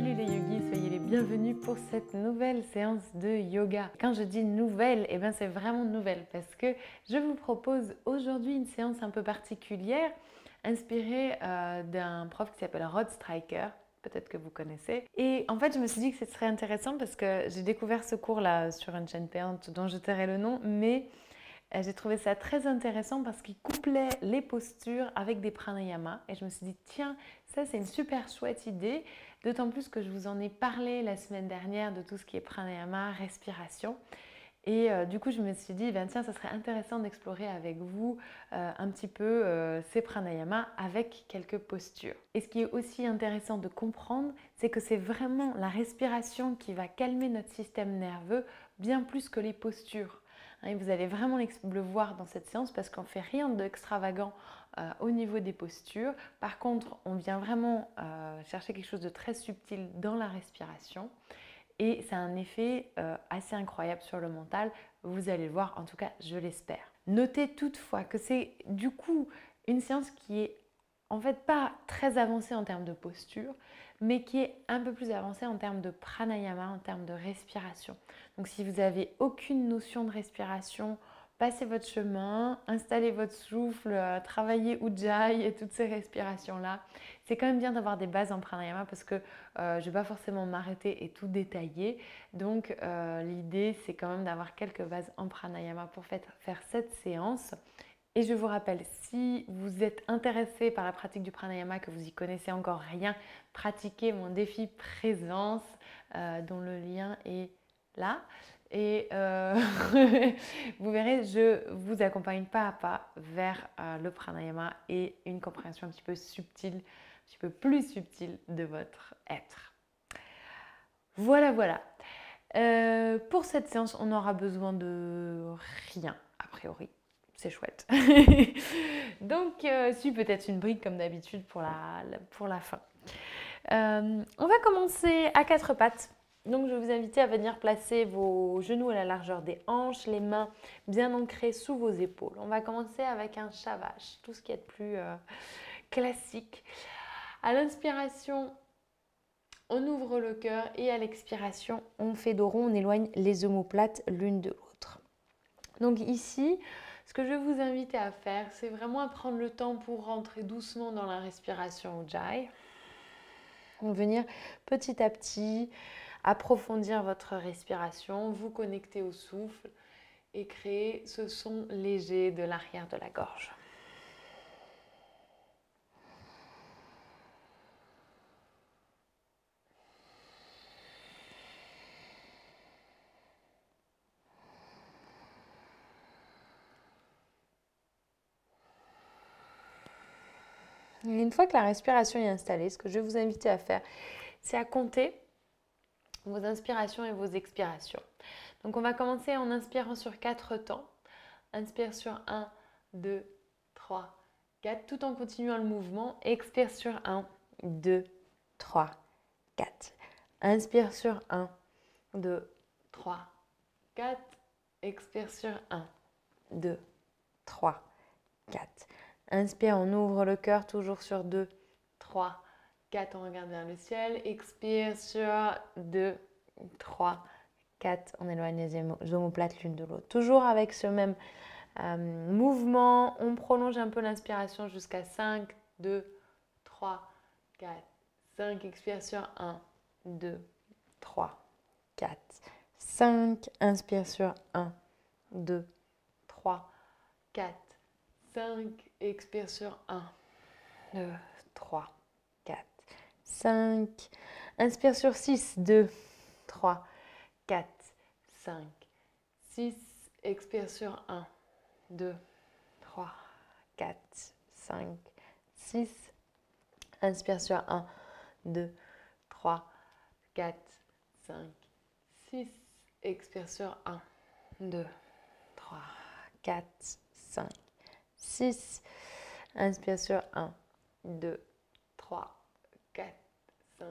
Salut les yogis, soyez les bienvenus pour cette nouvelle séance de yoga. Quand je dis nouvelle, c'est vraiment nouvelle parce que je vous propose aujourd'hui une séance un peu particulière inspirée d'un prof qui s'appelle Rod Stryker. Peut-être que vous connaissez. Et en fait, je me suis dit que ce serait intéressant parce que j'ai découvert ce cours-là sur une chaîne payante dont je tairai le nom, mais j'ai trouvé ça très intéressant parce qu'il couplait les postures avec des pranayamas. Et je me suis dit, tiens, ça c'est une super chouette idée. D'autant plus que je vous en ai parlé la semaine dernière de tout ce qui est pranayama, respiration. Et du coup, je me suis dit, tiens, ça serait intéressant d'explorer avec vous un petit peu ces pranayamas avec quelques postures. Et ce qui est aussi intéressant de comprendre, c'est que c'est vraiment la respiration qui va calmer notre système nerveux bien plus que les postures. Et vous allez vraiment le voir dans cette séance parce qu'on ne fait rien d'extravagant au niveau des postures. Par contre, on vient vraiment chercher quelque chose de très subtil dans la respiration. Et ça a un effet assez incroyable sur le mental. Vous allez le voir, en tout cas, je l'espère. Notez toutefois que c'est du coup une séance qui est en fait pas très avancée en termes de posture, mais qui est un peu plus avancée en termes de pranayama, en termes de respiration. Donc si vous n'avez aucune notion de respiration, passez votre chemin, installez votre souffle, travaillez Ujjayi et toutes ces respirations-là. C'est quand même bien d'avoir des bases en pranayama parce que je ne vais pas forcément m'arrêter et tout détailler. Donc l'idée, c'est quand même d'avoir quelques bases en pranayama pour faire cette séance. Et je vous rappelle, si vous êtes intéressé par la pratique du pranayama, que vous n'y connaissez encore rien, pratiquez mon défi présence dont le lien est là. Et vous verrez, je vous accompagne pas à pas vers le pranayama et une compréhension un petit peu subtile, un petit peu plus subtile de votre être. Voilà. Pour cette séance, on n'aura besoin de rien, a priori. C'est chouette. Donc, si peut-être une brique comme d'habitude pour la fin. On va commencer à quatre pattes. Donc, je vais vous inviter à venir placer vos genoux à la largeur des hanches, les mains bien ancrées sous vos épaules. On va commencer avec un shavash, tout ce qui est de plus classique. À l'inspiration, on ouvre le cœur et à l'expiration, on fait dos rond, on éloigne les omoplates l'une de l'autre. Donc ici, ce que je vais vous inviter à faire, c'est vraiment à prendre le temps pour rentrer doucement dans la respiration Ujjayi. Venir petit à petit approfondir votre respiration, vous connecter au souffle et créer ce son léger de l'arrière de la gorge. Et une fois que la respiration est installée, ce que je vais vous inviter à faire, c'est à compter vos inspirations et vos expirations. Donc on va commencer en inspirant sur 4 temps. Inspire sur 1, 2, 3, 4, tout en continuant le mouvement. Expire sur 1, 2, 3, 4. Inspire sur 1, 2, 3, 4. Expire sur 1, 2, 3, 4. Inspire, on ouvre le cœur, toujours sur 2, 3, 4, on regarde vers le ciel. Expire sur 2, 3, 4, on éloigne les omoplates l'une de l'autre. Toujours avec ce même mouvement, on prolonge un peu l'inspiration jusqu'à 5, 2, 3, 4, 5. Expire sur 1, 2, 3, 4, 5. Inspire sur 1, 2, 3, 4, 5. Expire sur 1, 2, 3, 4, 5. Inspire sur 6, 2, 3, 4, 5, 6. Expire sur 1, 2, 3, 4, 5, 6. Inspire sur 1, 2, 3, 4, 5, 6. Expire sur 1, 2, 3, 4, 5, 6. Inspire sur 1, 2, 3, 4, 5,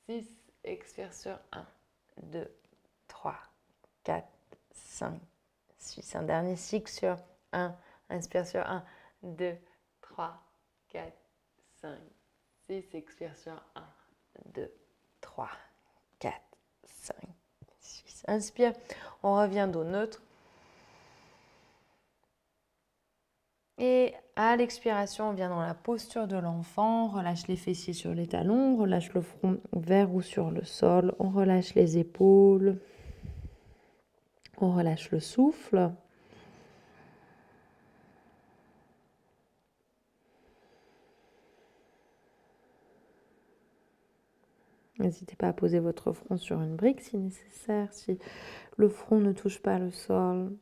6. Expire sur 1, 2, 3, 4, 5, 6. Un dernier cycle sur 1. Inspire sur 1, 2, 3, 4, 5, 6. Expire sur 1, 2, 3, 4, 5, 6. Inspire, on revient dos neutre. Et à l'expiration, on vient dans la posture de l'enfant, on relâche les fessiers sur les talons, on relâche le front vers ou sur le sol, on relâche les épaules, on relâche le souffle. N'hésitez pas à poser votre front sur une brique si nécessaire, si le front ne touche pas le sol.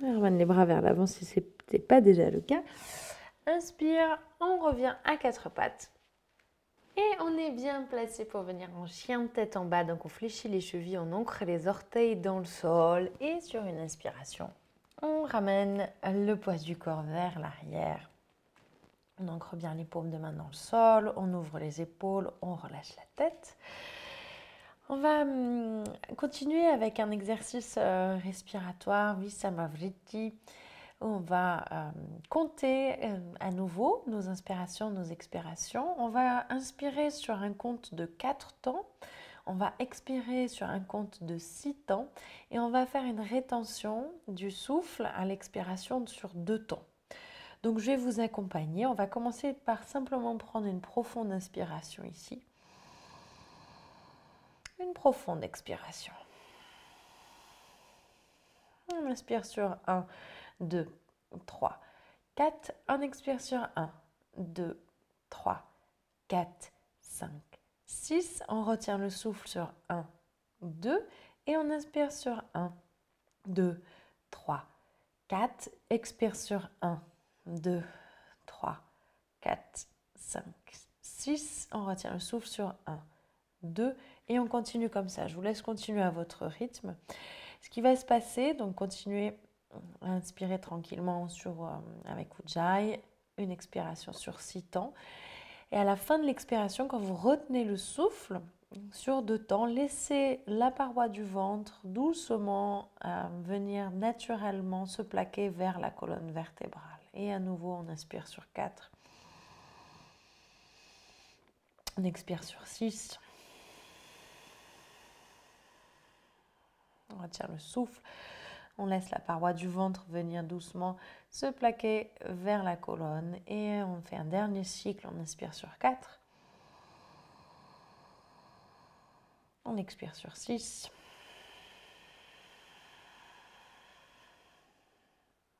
On ramène les bras vers l'avant si ce n'est pas déjà le cas. Inspire, on revient à quatre pattes. Et on est bien placé pour venir en chien tête en bas. Donc on fléchit les chevilles, on ancre les orteils dans le sol. Et sur une inspiration, on ramène le poids du corps vers l'arrière. On ancre bien les paumes de main dans le sol, on ouvre les épaules, on relâche la tête. On va continuer avec un exercice respiratoire, Vissamavritti. On va compter à nouveau nos inspirations, nos expirations. On va inspirer sur un compte de 4 temps. On va expirer sur un compte de 6 temps. Et on va faire une rétention du souffle à l'expiration sur 2 temps. Donc je vais vous accompagner. On va commencer par simplement prendre une profonde inspiration ici. Une profonde expiration. On inspire sur 1, 2, 3, 4. On expire sur 1, 2, 3, 4, 5, 6. On retient le souffle sur 1, 2. Et on inspire sur 1, 2, 3, 4. Expire sur 1, 2, 3, 4, 5, 6. On retient le souffle sur 1, 2. Et on continue comme ça. Je vous laisse continuer à votre rythme. Ce qui va se passer, donc continuez à inspirer tranquillement avec Ujjayi, une expiration sur 6 temps. Et à la fin de l'expiration, quand vous retenez le souffle sur 2 temps, laissez la paroi du ventre doucement venir naturellement se plaquer vers la colonne vertébrale. Et à nouveau, on inspire sur 4. On expire sur 6. On retient le souffle. On laisse la paroi du ventre venir doucement se plaquer vers la colonne. Et on fait un dernier cycle. On inspire sur 4. On expire sur 6.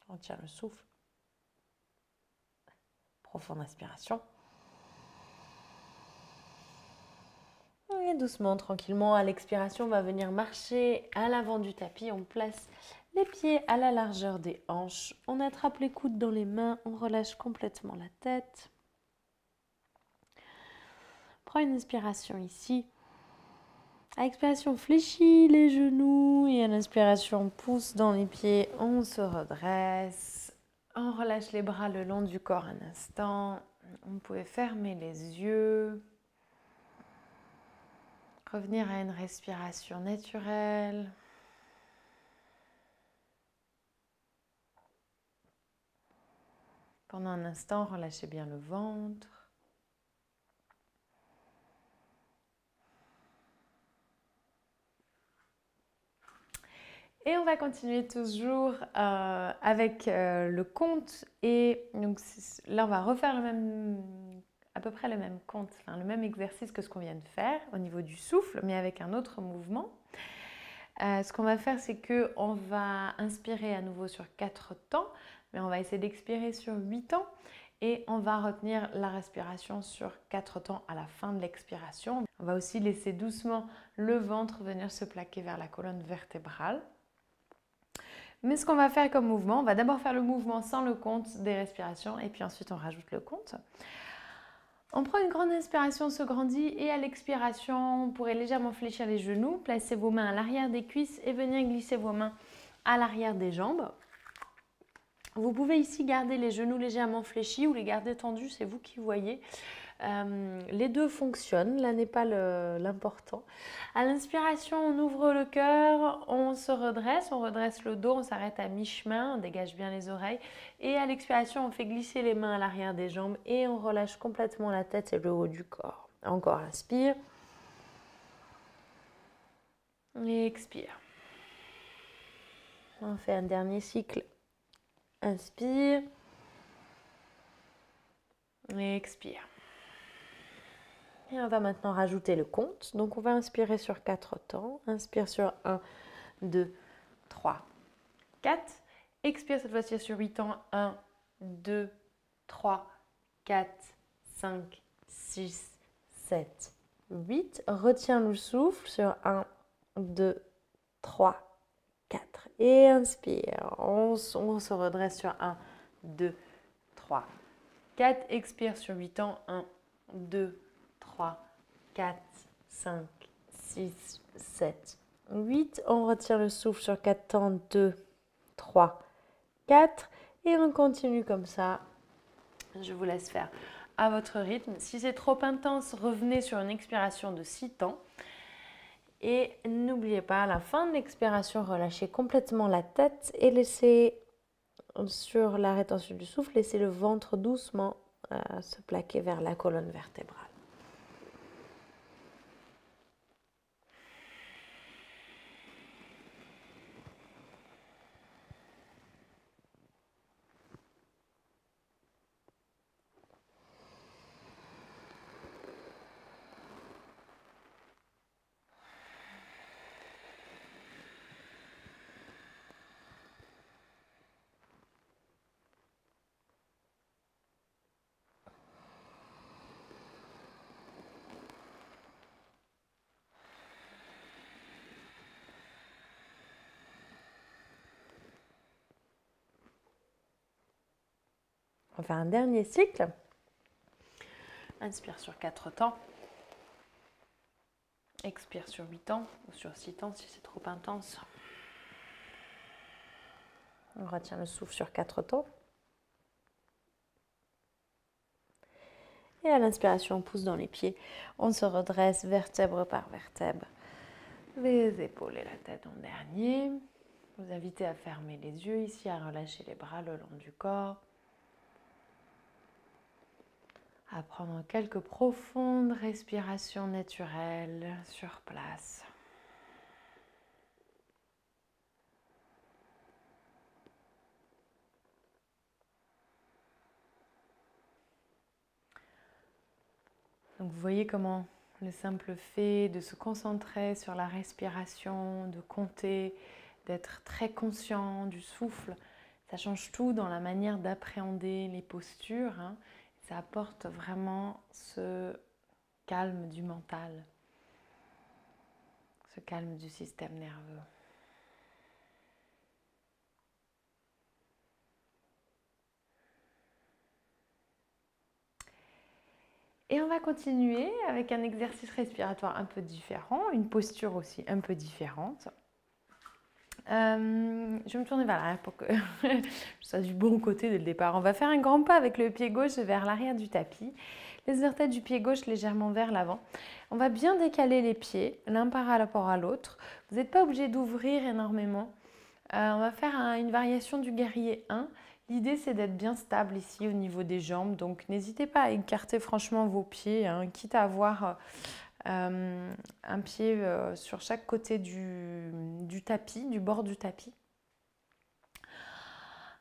On retient le souffle. Profonde inspiration. Et doucement, tranquillement, à l'expiration, on va venir marcher à l'avant du tapis. On place les pieds à la largeur des hanches. On attrape les coudes dans les mains. On relâche complètement la tête. Prends une inspiration ici. À l'expiration, on fléchit les genoux. Et à l'inspiration, on pousse dans les pieds. On se redresse. On relâche les bras le long du corps un instant. Vous pouvez fermer les yeux. Revenir à une respiration naturelle. Pendant un instant, relâchez bien le ventre. Et on va continuer toujours avec le compte. Et donc là, on va refaire à peu près le même compte, enfin, le même exercice que ce qu'on vient de faire au niveau du souffle, mais avec un autre mouvement. Ce qu'on va faire, c'est qu'on va inspirer à nouveau sur 4 temps, mais on va essayer d'expirer sur 8 temps. Et on va retenir la respiration sur 4 temps à la fin de l'expiration. On va aussi laisser doucement le ventre venir se plaquer vers la colonne vertébrale. Mais ce qu'on va faire comme mouvement, on va d'abord faire le mouvement sans le compte des respirations et puis ensuite on rajoute le compte. On prend une grande inspiration, on se grandit et à l'expiration, vous pourrez légèrement fléchir les genoux, placer vos mains à l'arrière des cuisses et venir glisser vos mains à l'arrière des jambes. Vous pouvez ici garder les genoux légèrement fléchis ou les garder tendus, c'est vous qui voyez. Les deux fonctionnent, là n'est pas l'important. À l'inspiration, on ouvre le cœur, on se redresse, on redresse le dos, on s'arrête à mi-chemin, on dégage bien les oreilles. Et à l'expiration, on fait glisser les mains à l'arrière des jambes et on relâche complètement la tête et le haut du corps. Encore inspire. Et expire. On fait un dernier cycle. Inspire. Et expire. Et on va maintenant rajouter le compte. Donc on va inspirer sur 4 temps. Inspire sur 1, 2, 3, 4. Expire cette fois-ci sur 8 temps. 1, 2, 3, 4, 5, 6, 7, 8. Retiens le souffle sur 1, 2, 3, 4. Et inspire. On se redresse sur 1, 2, 3, 4. Expire sur 8 temps. 1, 2, 3, 4, 5, 6, 7, 8. On retient le souffle sur 4 temps. 2, 3, 4. Et on continue comme ça. Je vous laisse faire à votre rythme. Si c'est trop intense, revenez sur une expiration de 6 temps. Et n'oubliez pas, à la fin de l'expiration, relâchez complètement la tête et laissez sur la rétention du souffle, laissez le ventre doucement se plaquer vers la colonne vertébrale. On va faire un dernier cycle. Inspire sur 4 temps. Expire sur 8 temps ou sur 6 temps si c'est trop intense. On retient le souffle sur 4 temps. Et à l'inspiration, on pousse dans les pieds. On se redresse vertèbre par vertèbre. Les épaules et la tête en dernier. Vous invitez à fermer les yeux ici, à relâcher les bras le long du corps. À prendre quelques profondes respirations naturelles sur place. Donc vous voyez comment le simple fait de se concentrer sur la respiration, de compter, d'être très conscient du souffle, ça change tout dans la manière d'appréhender les postures. Ça apporte vraiment ce calme du mental, ce calme du système nerveux. Et on va continuer avec un exercice respiratoire un peu différent, une posture aussi un peu différente. Je vais me tourner vers l'arrière pour que je sois du bon côté dès le départ. On va faire un grand pas avec le pied gauche vers l'arrière du tapis. Les orteils du pied gauche légèrement vers l'avant. On va bien décaler les pieds, l'un par rapport à l'autre. Vous n'êtes pas obligé d'ouvrir énormément. On va faire une variation du guerrier 1. L'idée, c'est d'être bien stable ici au niveau des jambes. Donc, n'hésitez pas à écarter franchement vos pieds, quitte à avoir un pied sur chaque côté du tapis, du bord du tapis.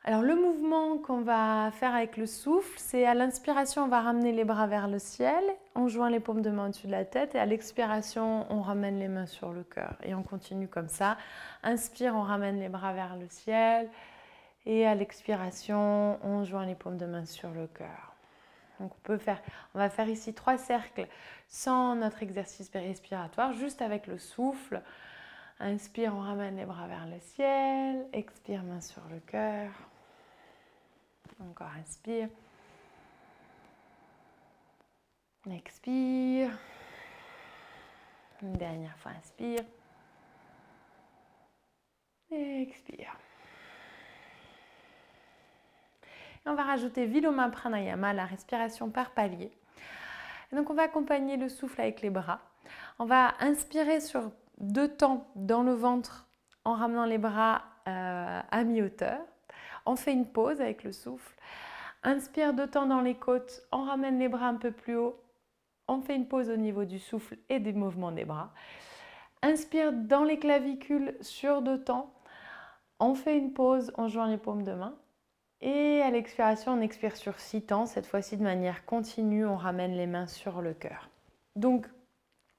Alors, le mouvement qu'on va faire avec le souffle, c'est à l'inspiration, on va ramener les bras vers le ciel. On joint les paumes de main au-dessus de la tête. Et à l'expiration, on ramène les mains sur le cœur. Et on continue comme ça. Inspire, on ramène les bras vers le ciel. Et à l'expiration, on joint les paumes de main sur le cœur. Donc on va faire ici 3 cercles sans notre exercice respiratoire, juste avec le souffle. Inspire, on ramène les bras vers le ciel. Expire, main sur le cœur. Encore inspire. Expire. Une dernière fois, inspire. Et expire. Et on va rajouter Viloma Pranayama, la respiration par palier. Et donc on va accompagner le souffle avec les bras. On va inspirer sur 2 temps dans le ventre en ramenant les bras à mi-hauteur. On fait une pause avec le souffle. Inspire 2 temps dans les côtes, on ramène les bras un peu plus haut. On fait une pause au niveau du souffle et des mouvements des bras. Inspire dans les clavicules sur 2 temps. On fait une pause, on joint les paumes de main. Et à l'expiration, on expire sur 6 temps. Cette fois-ci, de manière continue, on ramène les mains sur le cœur. Donc,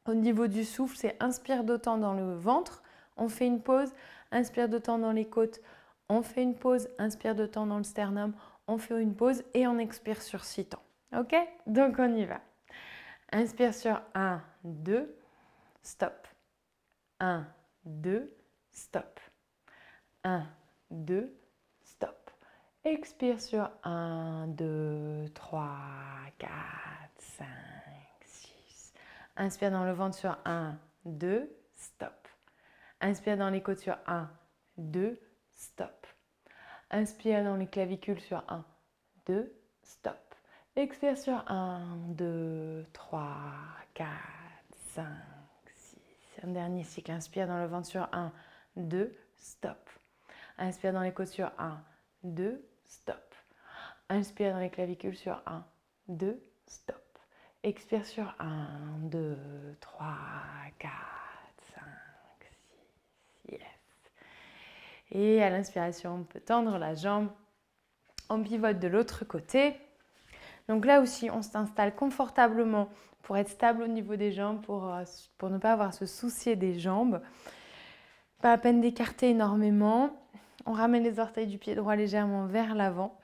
au niveau du souffle, c'est inspire 2 temps dans le ventre. On fait une pause. Inspire 2 temps dans les côtes. On fait une pause. Inspire 2 temps dans le sternum. On fait une pause et on expire sur 6 temps. Ok? Donc, on y va. Inspire sur 1, 2, stop. 1, 2, stop. 1, 2, stop. Expire sur 1, 2, 3, 4, 5, 6. Inspire dans le ventre sur 1, 2, stop. Inspire dans les côtes sur 1, 2, stop. Inspire dans les clavicules sur 1, 2, stop. Expire sur 1, 2, 3, 4, 5, 6. Un dernier cycle. Inspire dans le ventre sur 1, 2, stop. Inspire dans les côtes sur 1, 2, stop. Inspire dans les clavicules sur 1, 2, stop. Expire sur 1, 2, 3, 4, 5, 6. Yes. Et à l'inspiration, on peut tendre la jambe. On pivote de l'autre côté. Donc là aussi, on s'installe confortablement pour être stable au niveau des jambes, pour ne pas avoir à se soucier des jambes. Pas la peine d'écarter énormément. On ramène les orteils du pied droit légèrement vers l'avant.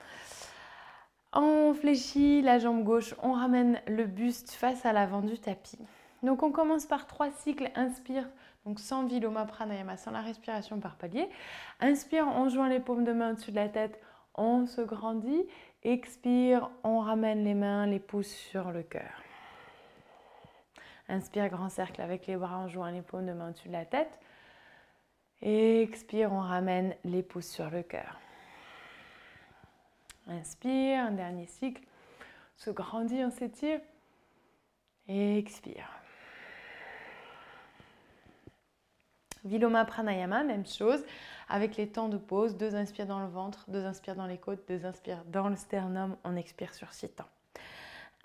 On fléchit la jambe gauche, on ramène le buste face à l'avant du tapis. Donc on commence par 3 cycles. Inspire, donc sans Viloma Pranayama, sans la respiration par palier. Inspire, on joint les paumes de main au-dessus de la tête, on se grandit. Expire, on ramène les mains, les pouces sur le cœur. Inspire, grand cercle avec les bras, on joint les paumes de main au-dessus de la tête. Expire, on ramène les pouces sur le cœur. Inspire, un dernier cycle. On se grandit, on s'étire. Expire. Viloma Pranayama, même chose, avec les temps de pause. 2 inspires dans le ventre, 2 inspires dans les côtes, 2 inspires dans le sternum. On expire sur 6 temps.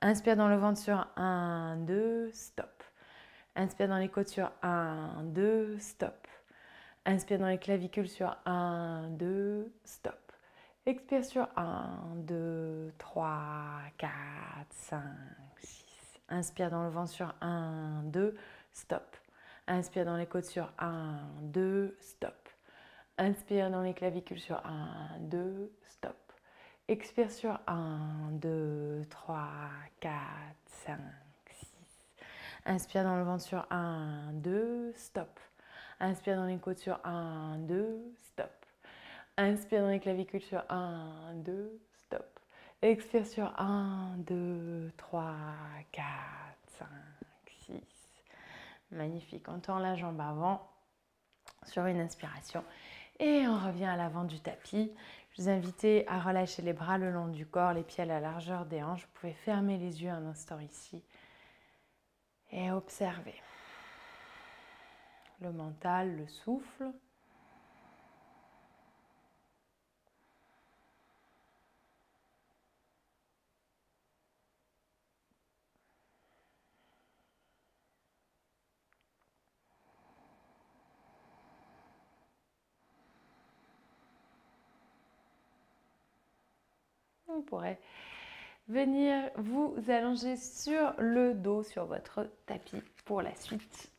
Inspire dans le ventre sur 1, 2, stop. Inspire dans les côtes sur 1, 2, stop. Inspire dans les clavicules sur 1, 2, stop. Expire sur 1, 2, 3, 4, 5, 6. Inspire dans le ventre sur 1, 2, stop. Inspire dans les côtes sur 1, 2, stop. Inspire dans les clavicules sur 1, 2, stop. Expire sur 1, 2, 3, 4, 5, 6. Inspire dans le ventre sur 1, 2, stop. Inspire dans les côtes sur 1, 2, stop. Inspire dans les clavicules sur 1, 2, stop. Expire sur 1, 2, 3, 4, 5, 6. Magnifique. On tend la jambe avant sur une inspiration et on revient à l'avant du tapis. Je vous invite à relâcher les bras le long du corps, les pieds à la largeur des hanches. Vous pouvez fermer les yeux un instant ici et observer le mental, le souffle. Vous pourrez venir vous allonger sur le dos, sur votre tapis pour la suite.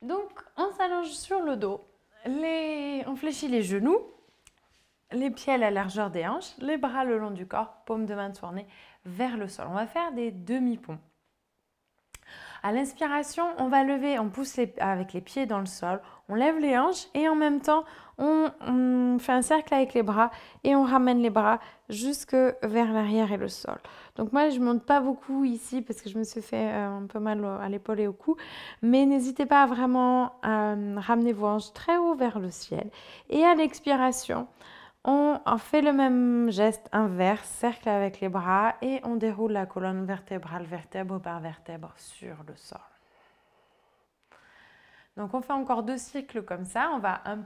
Donc, on s'allonge sur le dos, on fléchit les genoux, les pieds à la largeur des hanches, les bras le long du corps, paume de main tournée vers le sol. On va faire des demi-ponts. À l'inspiration, on va lever, on pousse avec les pieds dans le sol, on lève les hanches et en même temps, on fait un cercle avec les bras et on ramène les bras jusque vers l'arrière et le sol. Donc moi, je ne monte pas beaucoup ici parce que je me suis fait un peu mal à l'épaule et au cou, mais n'hésitez pas à vraiment ramener vos hanches très haut vers le ciel. Et à l'expiration, On fait le même geste inverse, cercle avec les bras et on déroule la colonne vertébrale, vertèbre par vertèbre sur le sol. Donc on fait encore 2 cycles comme ça, on va un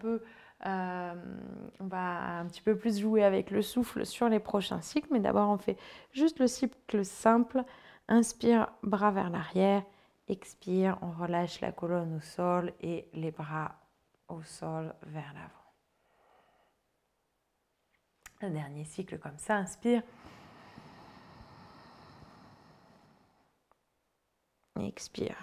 petit peu plus jouer avec le souffle sur les prochains cycles, mais d'abord on fait juste le cycle simple, inspire, bras vers l'arrière, expire, on relâche la colonne au sol et les bras au sol vers l'avant. Un dernier cycle comme ça, inspire. Expire.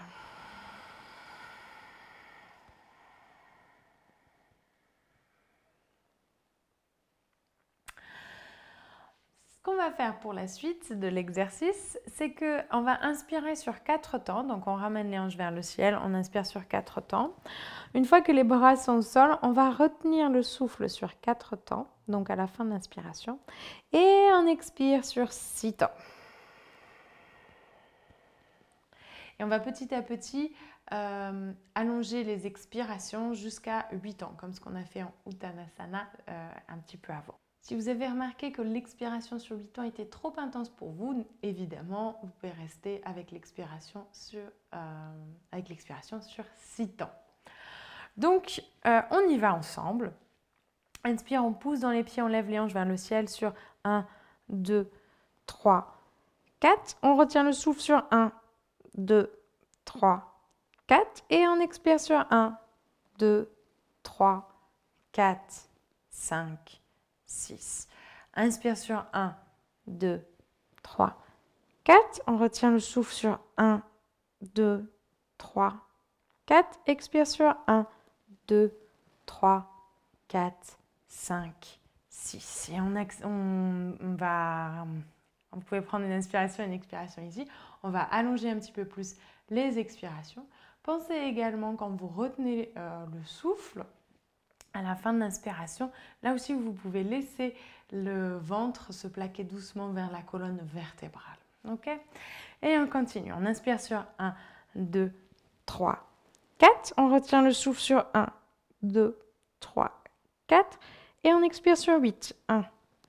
Ce qu'on va faire pour la suite de l'exercice, c'est qu'on va inspirer sur 4 temps. Donc on ramène les hanches vers le ciel, on inspire sur 4 temps. Une fois que les bras sont au sol, on va retenir le souffle sur 4 temps, donc à la fin de l'inspiration. Et on expire sur 6 temps. Et on va petit à petit allonger les expirations jusqu'à 8 temps, comme ce qu'on a fait en Uttanasana un petit peu avant. Si vous avez remarqué que l'expiration sur 8 temps était trop intense pour vous, évidemment, vous pouvez rester avec l'expiration sur 6 temps. Donc, on y va ensemble. Inspire, on pousse dans les pieds, on lève les hanches vers le ciel sur 1, 2, 3, 4. On retient le souffle sur 1, 2, 3, 4. Et on expire sur 1, 2, 3, 4, 5, 6. Inspire sur 1, 2, 3, 4. On retient le souffle sur 1, 2, 3, 4. Expire sur 1, 2, 3, 4, 5, 6. Et vous pouvez prendre une inspiration et une expiration ici. On va allonger un petit peu plus les expirations. Pensez également quand vous retenez le souffle, à la fin de l'inspiration, là aussi vous pouvez laisser le ventre se plaquer doucement vers la colonne vertébrale. Ok? Et on continue. On inspire sur 1, 2, 3, 4. On retient le souffle sur 1, 2, 3, 4. Et on expire sur 8. 1,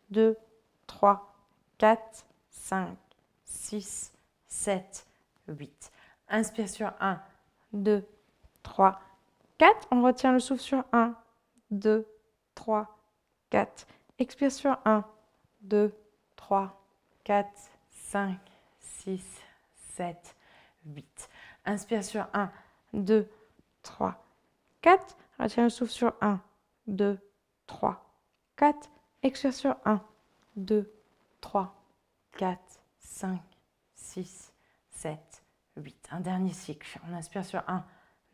2, 3, 4, 5, 6, 7, 8. Inspire sur 1, 2, 3, 4. On retient le souffle sur 1, 2, 3, 4. Expire sur 1, 2, 3, 4, 5, 6, 7, 8. Inspire sur 1, 2, 3, 4. Retiens le souffle sur 1, 2, 3, 4. Expire sur 1, 2, 3, 4, 5, 6, 7, 8. Un dernier cycle. On inspire sur 1,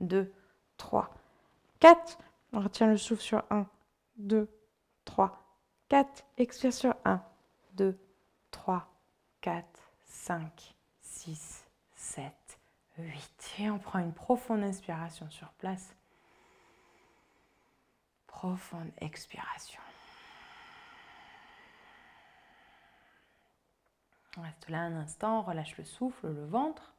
2, 3, 4. On retient le souffle sur 1, 2, 3, 4. Expire sur 1, 2, 3, 4, 5, 6, 7, 8. Et on prend une profonde inspiration sur place. Profonde expiration. On reste là un instant, on relâche le souffle, le ventre.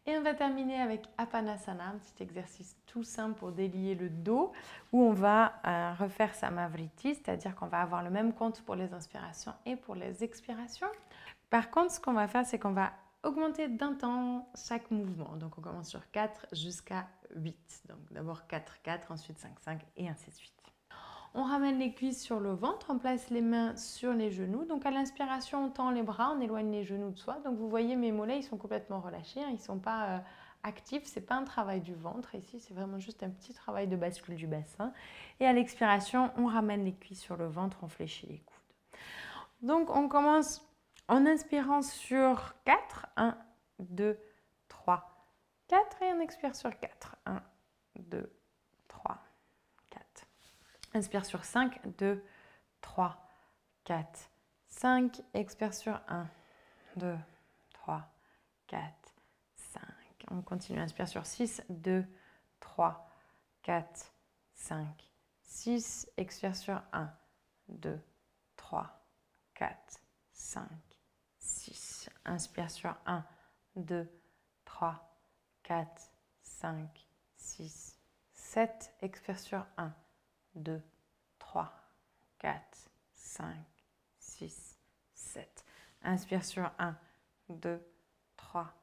Et on va terminer avec Apanasana, un petit exercice tout simple pour délier le dos, où on va refaire Samavriti, c'est-à-dire qu'on va avoir le même compte pour les inspirations et pour les expirations. Par contre, ce qu'on va faire, c'est qu'on va augmenter d'un temps chaque mouvement. Donc on commence sur 4 jusqu'à 8. Donc d'abord 4, 4, ensuite 5, 5 et ainsi de suite. On ramène les cuisses sur le ventre, on place les mains sur les genoux. Donc à l'inspiration, on tend les bras, on éloigne les genoux de soi. Donc vous voyez, mes mollets, ils sont complètement relâchés, hein, ils ne sont pas actifs. Ce n'est pas un travail du ventre ici, c'est vraiment juste un petit travail de bascule du bassin. Et à l'expiration, on ramène les cuisses sur le ventre, on fléchit les coudes. Donc on commence en inspirant sur 4. 1, 2, 3, 4. Et on expire sur 4. 1, 2, 3, 4. Inspire sur 5, 2, 3, 4, 5. Expire sur 1, 2, 3, 4, 5. On continue. Inspire sur 6, 2, 3, 4, 5, 6. Expire sur 1, 2, 3, 4, 5, 6. Inspire sur 1, 2, 3, 4, 5, 6, 7. Expire sur 1, 2, 3, 4, 5, 6, 7. Inspire sur 1, 2, 3,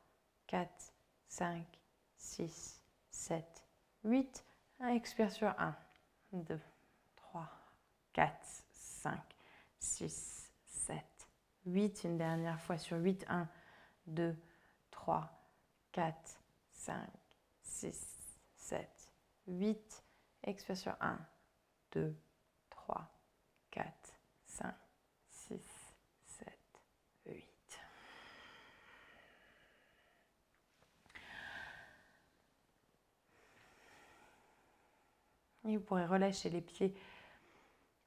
4, 5, 6, 7, 8. Expire sur 1, 2, 3, 4, 5, 6, 7, 8. Une dernière fois sur 8. 1, 2, 3, 4, 5, 6, 7, 8. Expire sur 1, 2, 3, 4, 5, 6, 7, 8. Et vous pourrez relâcher les pieds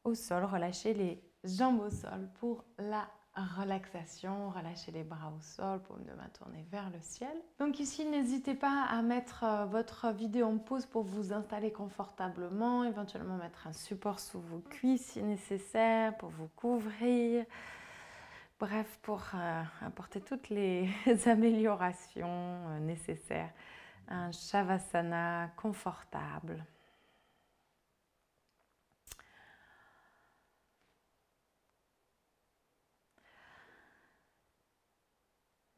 au sol, relâcher les jambes au sol pour la relaxation, relâcher les bras au sol pour me tourner vers le ciel. Donc ici, n'hésitez pas à mettre votre vidéo en pause pour vous installer confortablement, éventuellement mettre un support sous vos cuisses si nécessaire pour vous couvrir. Bref, pour apporter toutes les améliorations nécessaires. Un Shavasana confortable.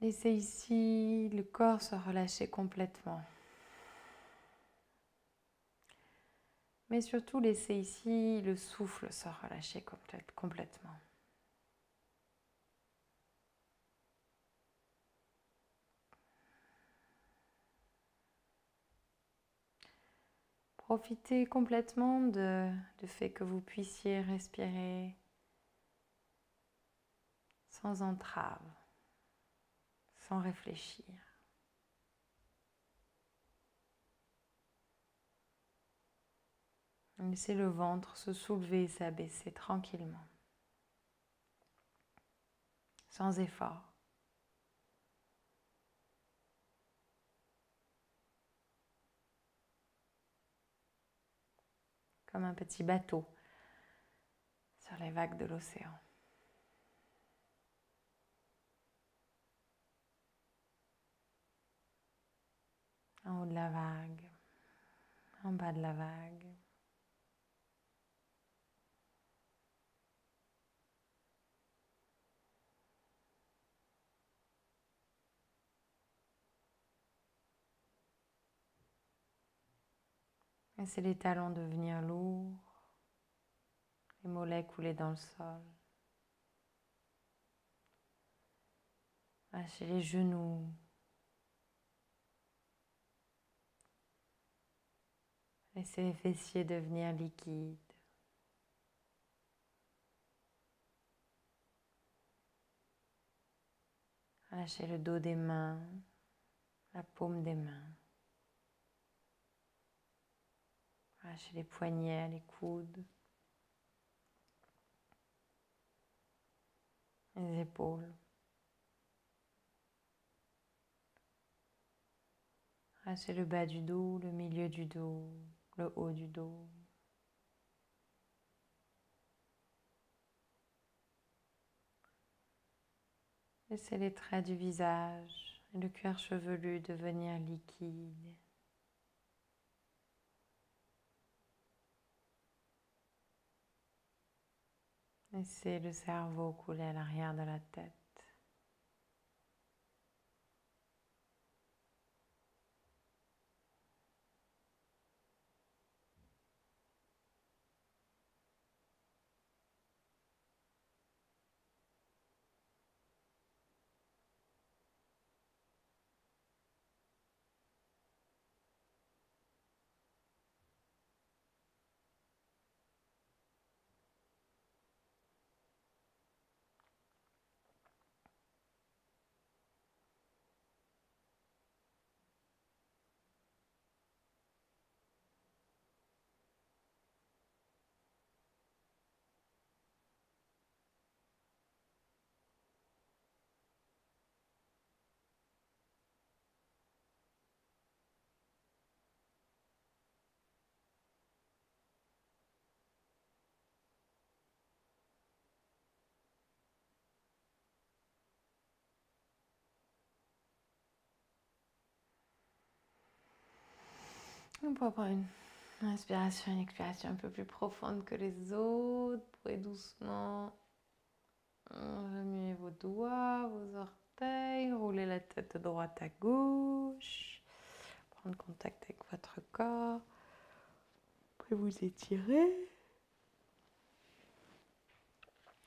Laissez ici le corps se relâcher complètement. Mais surtout, laissez ici le souffle se relâcher complètement. Profitez complètement du fait que vous puissiez respirer sans entrave, sans réfléchir. Laissez le ventre se soulever et s'abaisser tranquillement, sans effort. Comme un petit bateau sur les vagues de l'océan. En haut de la vague, en bas de la vague. Laissez les talons devenir lourds, les mollets couler dans le sol. Lâchez les genoux. Laissez les fessiers devenir liquides. Lâchez le dos des mains, la paume des mains. Lâchez les poignets, les coudes, les épaules. Lâchez le bas du dos, le milieu du dos, le haut du dos. Laissez les traits du visage et le cuir chevelu devenir liquide. Laissez le cerveau couler à l'arrière de la tête. On peut prendre une inspiration et une expiration un peu plus profonde que les autres. Vous pouvez doucement remuer vos doigts, vos orteils, rouler la tête de droite à gauche, prendre contact avec votre corps. Vous pouvez vous étirer.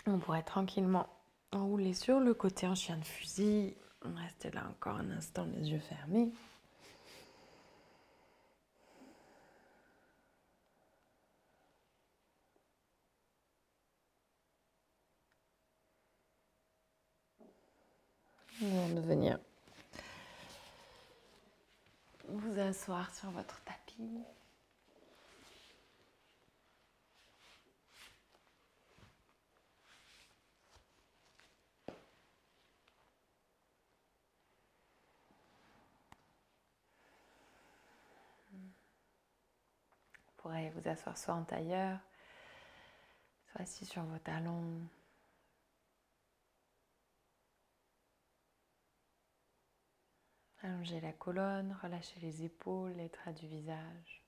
On pourrait tranquillement rouler sur le côté en chien de fusil. Restez là encore un instant, les yeux fermés. Avant de venir vous asseoir sur votre tapis. Vous pourrez vous asseoir soit en tailleur, soit assis sur vos talons. Allongez la colonne, relâchez les épaules, les traits du visage.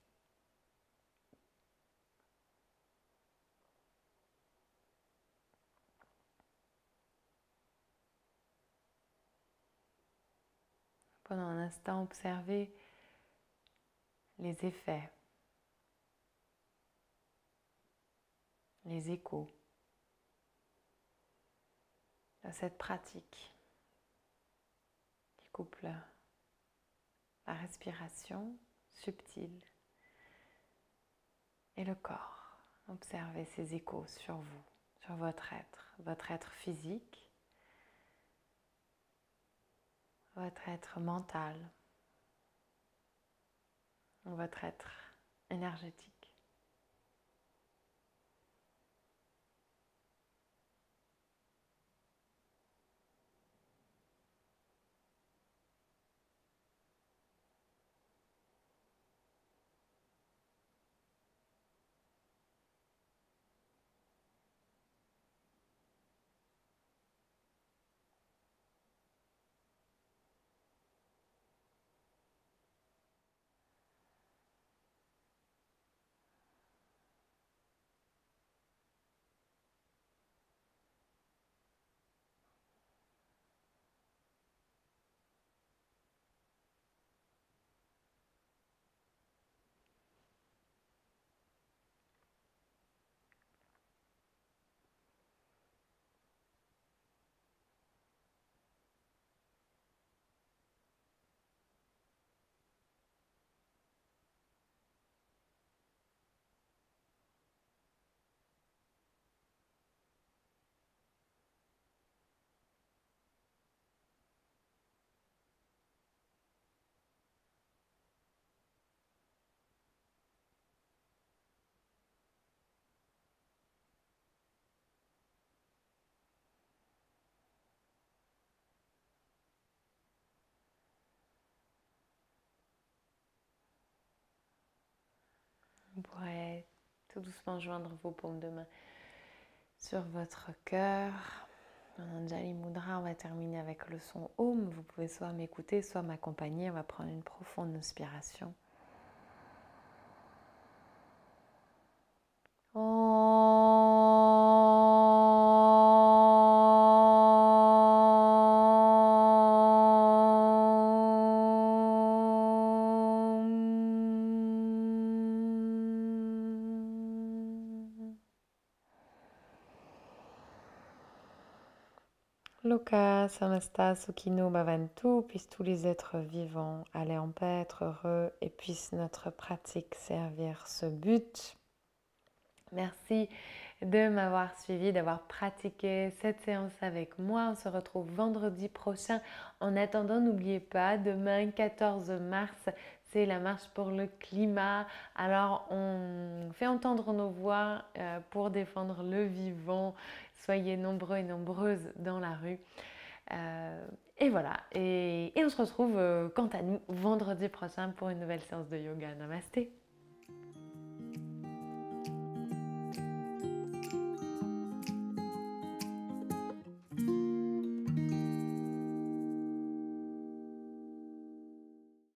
Pendant un instant, observez les effets, les échos de cette pratique qui couple la respiration subtile et le corps. Observez ces échos sur vous, sur votre être physique, votre être mental, votre être énergétique. Vous pourrez tout doucement joindre vos paumes de main sur votre cœur. En Anjali Mudra, on va terminer avec le son Om. Vous pouvez soit m'écouter, soit m'accompagner. On va prendre une profonde inspiration. Loka Samasta Sukhino Bhavantu, puissent tous les êtres vivants aller en paix, être heureux et puisse notre pratique servir ce but. Merci de m'avoir suivi, d'avoir pratiqué cette séance avec moi. On se retrouve vendredi prochain. En attendant, n'oubliez pas, demain 14 mars, c'est la marche pour le climat. Alors, on fait entendre nos voix pour défendre le vivant. Soyez nombreux et nombreuses dans la rue. Et voilà. Et on se retrouve, quant à nous, vendredi prochain pour une nouvelle séance de yoga. Namasté.